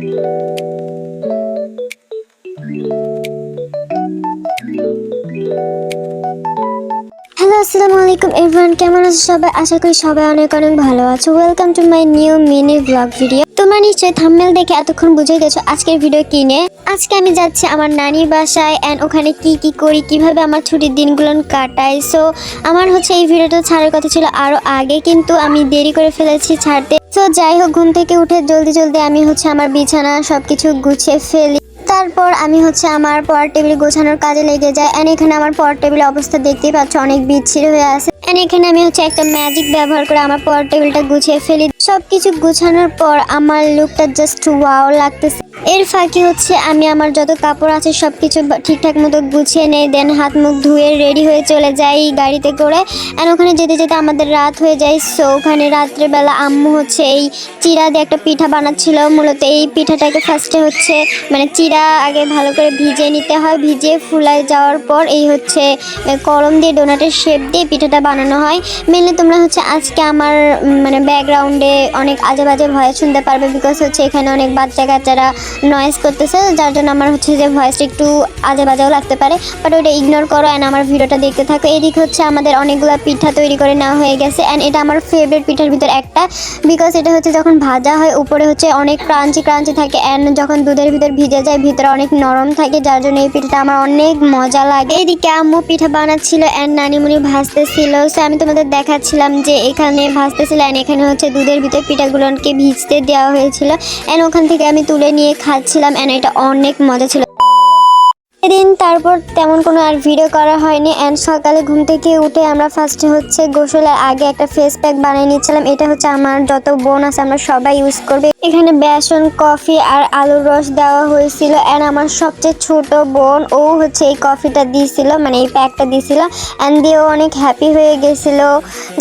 Hello, আসসালামু আলাইকুম everyone, কেমন আছো সবাই? আশা করি সবাই অনেক অনেক ভালো আছো। Welcome to my new mini blog video. তোমরা নিশ্চয়ই থাম্বনেল দেখে এতক্ষণ বুঝে গেছো আজকের ভিডিও কি নিয়ে। আজকে আমি যাচ্ছি আমার নানির বাসায় এন্ড ওখানে কি কি করি, কিভাবে আমার ছুটির দিনগুলো কাটাই। সো আমার হচ্ছে এই ভিডিওটা ছাড়ার কথা ছিল আরো আগে, কিন্তু আমি দেরি করে ফেলেছি ছাড়তে। সো যাই হোক, ঘুম থেকে উঠে জলদি জলদি আমি হচ্ছে আমার বিছানা সবকিছু গুছিয়ে ফেলি। তারপর আমি হচ্ছে আমার পড়ার টেবিল গোছানোর কাজে লেগে যাই। এন্ড এখানে আমার পড়ার টেবিলের অবস্থা দেখতেই পাচ্ছ, অনেক বিচ্ছিরি হয়ে আছে। এন্ড এখানে আমি হচ্ছে একটা ম্যাজিক ব্যবহার করে আমার পড়ার টেবিলটা গুছিয়ে ফেলি। সবকিছু গুছানোর পর আমার লুকটা জাস্ট ওয়াও লাগতেছে। এর ফাঁকে হচ্ছে আমি আমার যত কাপড় আছে সবকিছু ঠিকঠাক মতো গুছিয়ে নেই। দেন হাত মুখ ধুয়ে রেডি হয়ে চলে যাই গাড়িতে করে। এন্ড ওখানে যেতে যেতে আমাদের রাত হয়ে যায়। সো ওখানে রাত্রেবেলা আম্মু হচ্ছে এই চিড়া দিয়ে একটা পিঠা বানাচ্ছিল। মূলত এই পিঠাটাকে ফার্স্টে হচ্ছে মানে চিড়া আগে ভালো করে ভিজিয়ে নিতে হয়। ভিজিয়ে ফুলায় যাওয়ার পর এই হচ্ছে কলম দিয়ে ডোনাটের শেপ দিয়ে পিঠাটা বানানো হয়। মেনলি তোমরা হচ্ছে আজকে আমার মানে ব্যাকগ্রাউন্ডে অনেক আজে বাজে ভয়েস শুনতে পারবে, বিকজ হচ্ছে এখানে অনেক বাচ্চা কাচ্চারা নয়েজ করতেছে, যার জন্য আমার হচ্ছে যে ভয়েসটা একটু আজে বাজেও লাগতে পারে। বাট ওইটা ইগনোর করো অ্যান্ড আমার ভিডিওটা দেখতে থাকো। এদিকে হচ্ছে আমাদের অনেকগুলো পিঠা তৈরি করে নেওয়া হয়ে গেছে। অ্যান্ড এটা আমার ফেভারিট পিঠার ভিতর একটা, বিকজ এটা হচ্ছে যখন ভাজা হয় উপরে হচ্ছে অনেক ক্রাঞ্চি ক্রাঞ্চি থাকে, অ্যান্ড যখন দুধের ভিতর ভিজে যায় ভিতরে অনেক নরম থাকে, যার জন্য এই পিঠাটা আমার অনেক মজা লাগে। এদিকে আম্মু পিঠা বানাচ্ছিল অ্যান্ড নানিমুনি ভাজতেছিল। সো আমি তোমাদের দেখাচ্ছিলাম যে এখানে ভাজতেছিল অ্যান্ড এখানে হচ্ছে দুধের ভিতর পিঠাগুলোকে ভিজতে দেওয়া হয়েছিল। অ্যান্ড ওখান থেকে আমি তুলে নিয়ে খাচ্ছিলাম অ্যান্ড এটা অনেক মজা ছিল। এদিন তারপর তেমন কোনো আর ভিডিও করা হয়নি। অ্যান্ড সকালে ঘুম থেকে উঠে আমরা ফার্স্টে হচ্ছে গোসলের আগে একটা ফেস প্যাক বানিয়ে নিচ্ছিলাম। এটা হচ্ছে আমার যত বোন আছে আমরা সবাই ইউজ করবে। এখানে বেসন, কফি আর আলুর রস দেওয়া হয়েছিল। অ্যান্ড আমার সবচেয়ে ছোট বোন ও হচ্ছে এই কফিটা দিয়েছিল, মানে এই প্যাকটা দিয়েছিল। অ্যান্ড দিয়ে ও অনেক হ্যাপি হয়ে গেছিল,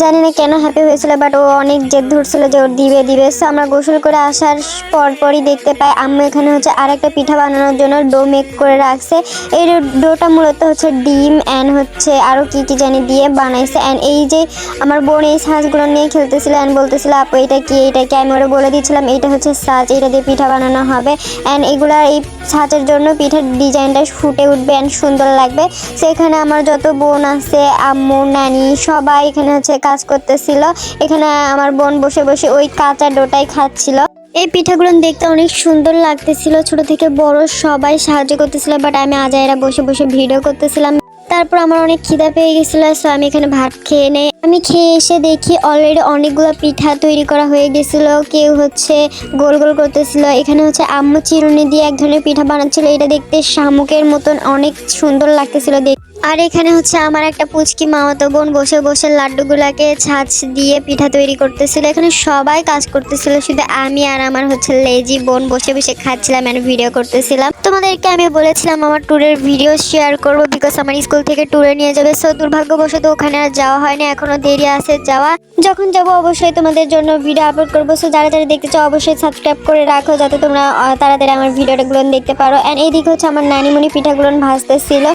জানি না কেন হ্যাপি হয়েছিল, বাট ও অনেক জেদ ধরছিল যে ওর দিবে দিবে। সো আমরা গোসল করে আসার পরপরই দেখতে পাই আম্মু এখানে হচ্ছে আর একটা পিঠা বানানোর জন্য ডো মেক করে রাখছে। এই ডোটা মূলত হচ্ছে ডিম অ্যান্ড হচ্ছে আরও কি কি জানি দিয়ে বানাইছে। অ্যান্ড এই যে আমার বোন এই সাজগুলো নিয়ে খেলতেছিল অ্যান্ড বলতেছিল আপু এটা কি এটা কি, আমি ওরা বলে দিচ্ছিলাম এইটা হচ্ছে সাজ, এটা দিয়ে পিঠা বানানো হবে। অ্যান্ড এগুলা এই সাজের জন্য পিঠার ডিজাইনটা ফুটে উঠবে অ্যান্ড সুন্দর লাগবে। সেখানে আমার যত বোন আছে, আম্মু, নানি সবাই এখানে হচ্ছে কাজ করতেছিল। এখানে আমার বোন বসে বসে ওই কাঁচা ডোটাই খাচ্ছিল। এই পিঠাগুলো দেখতে অনেক সুন্দর লাগতেছিল, ছোট থেকে বড় সবাই সাহায্য করতেছিল, বাট আমি আজাইরা বসে বসে ভিডিও করতেছিলাম। তারপর আমার অনেক খিদা পেয়ে গেছিলো, সো আমি এখানে ভাত খেয়ে নেই। আমি খেয়ে এসে দেখি অলরেডি অনেকগুলো পিঠা তৈরি করা হয়ে গেছিল। কেউ হচ্ছে গোল গোল করতেছিল। এখানে হচ্ছে আম্মু চিরুনি দিয়ে এক ধরনের পিঠা বানাচ্ছিল, এটা দেখতে শামুকের মতন অনেক সুন্দর লাগতেছিল দেখতে। আর এখানে হচ্ছে আমার একটা পুচকি মামাতো বোন বসে বসে লাড্ডুগুলাকে ছাঁচ দিয়ে পিঠা তৈরি করতেছিল। এখানে সবাই কাজ করতেছিল, শুধু আমি আর আমার হচ্ছে লেজি বোন বসে বসে খাচ্ছিলাম এন্ড ভিডিও করতেছিলাম। তোমাদেরকে আমি বলেছিলাম আমার ট্যুরের ভিডিও শেয়ার করবো, বিকজ আমার স্কুল থেকে ট্যুরে নিয়ে যাবে। সো দুর্ভাগ্যবশত ওখানে আর যাওয়া হয়নি, এখনো দেরি আছে যাওয়া। যখন যাবো অবশ্যই তোমাদের জন্য ভিডিও আপলোড করবো। সো যারা যারা দেখতে চাও অবশ্যই সাবস্ক্রাইব করে রাখো, যাতে তোমরা তাড়াতাড়ি আমার ভিডিওগুলো দেখতে পারো। এন্ড এইদিকে হচ্ছে আমার নানিমণি পিঠাগুলো ভাজতেছিল।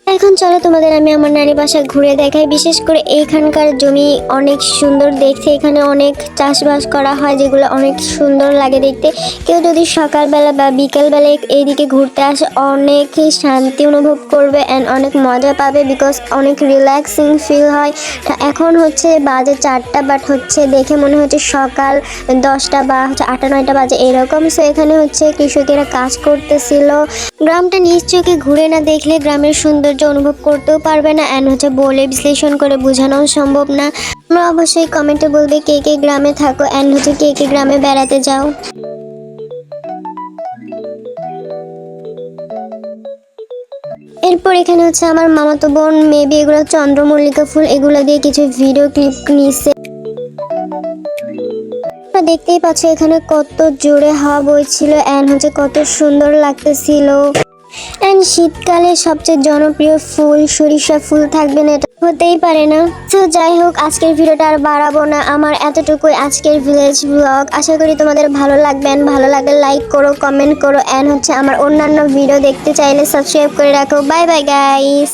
এখন চলো তোমাদের আমি আমার নানি বাসা ঘুরে দেখাই। বিশেষ করে এইখানকার জমি অনেক সুন্দর দেখতে, এখানে অনেক চাষবাস করা হয় যেগুলো অনেক সুন্দর লাগে দেখতে। কেউ যদি সকালবেলা বা বিকেলবেলা এইদিকে ঘুরতে আসে অনেক শান্তি অনুভব করবে অ্যান্ড অনেক মজা পাবে, বিকজ অনেক রিল্যাক্সিং ফিল হয়। এখন হচ্ছে বাজে 4টা, বাট হচ্ছে দেখে মনে হচ্ছে সকাল 10টা বা হচ্ছে 8টা 9টা বাজে এরকম। সো এখানে হচ্ছে কৃষকেরা কাজ করতেছিল। গ্রামটা নিজ চোখে ঘুরে না দেখলে গ্রামের সৌন্দর্য অনুভব করতেও পারবে না, অ্যান্ড হচ্ছে বলে বিশ্লেষণ করে বোঝানো সম্ভব না। তোমরা অবশ্যই কমেন্টে বলবে কে কে গ্রামে থাকো অ্যান্ড হচ্ছে কে কে গ্রামে বেড়াতে যাও। এরপর এখানে হচ্ছে আমার মামাতো বোন মেবি এগুলো চন্দ্রমল্লিকা ফুল, এগুলো দিয়ে কিছু ভিডিও ক্লিপ নিচ্ছে। দেখতেই পাচ্ছ এখানে কত জোরে হাওয়া বইছিল অ্যান্ড হচ্ছে কত সুন্দর লাগতেছিল। অ্যান্ড শীতকালে সবচেয়ে জনপ্রিয় ফুল সরিষা ফুল থাকবে না, এটা হতেই পারে না। তো যাই হোক, আজকের ভিডিওটা আর বাড়াবো না, আমার এতটুকুই আজকের ভিলেজ ব্লগ। আশা করি তোমাদের ভালো লাগবে, ভালো লাগলে লাইক করো, কমেন্ট করো, অ্যান্ড হচ্ছে আমার অন্যান্য ভিডিও দেখতে চাইলে সাবস্ক্রাইব করে রাখো। Bye bye guys.